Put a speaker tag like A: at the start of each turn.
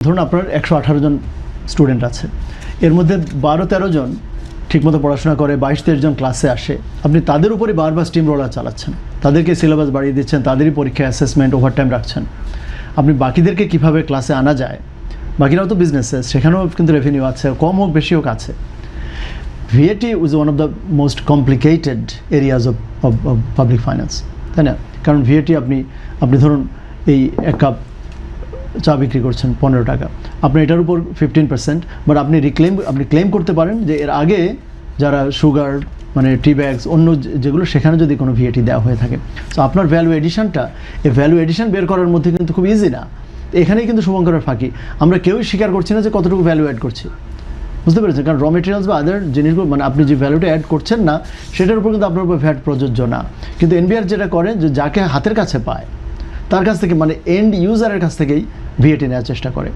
A: ধরুন আপনার 118 জন স্টুডেন্ট আছে, এর মধ্যে 12-13 জন ঠিকমতো পড়াশোনা করে, 22-23 জন ক্লাসে আসে। আপনি তাদের উপরে বারবার স্টিম রোলার চালাচ্ছেন, তাদেরকে সিলেবাস বাড়িয়ে দিচ্ছেন, তাদেরই পরীক্ষা অ্যাসেসমেন্ট ওভারটাইম রাখছেন। আপনি বাকিদেরকে কিভাবে ক্লাসে আনা যায়, বাকিরাও তো বিজনেসেস, সেখানেও কিন্তু রেভিনিউ আছে, কম হোক বেশি হোক আছে। VAT is one of the most complicated areas of public finance, তাই না? কারণ VAT আপনি ধরুন এই এক কাপ চা বিক্রি করছেন 15 টাকা, আপনি এটার উপর 15%, বাট আপনি ক্লেম করতে পারেন যে এর আগে যারা সুগার মানে টি ব্যাগস অন্য যেগুলো সেখানে যদি কোনো VAT দেওয়া হয়ে থাকে। সো আপনার ভ্যালু এডিশনটা, এই ভ্যালু এডিশন বের করার মধ্যে কিন্তু খুব ইজি না। এখানেই কিন্তু শুভঙ্করের ফাঁকি, আমরা কেউই স্বীকার করছি না যে কতটুকু ভ্যালু অ্যাড করছি, বুঝতে পেরেছেন? কারণ র মেটেরিয়ালস বা আদার জিনিসগুলো মানে আপনি যে ভ্যালুটা অ্যাড করছেন না সেটার উপর কিন্তু আপনার উপর ভ্যাট প্রযোজ্য না। কিন্তু এনবিআর যেটা করে যে যাকে হাতের কাছে পায় তার কাছ থেকে মানে এন্ড ইউজারের কাছ থেকেই VAT নেওয়ার চেষ্টা করে।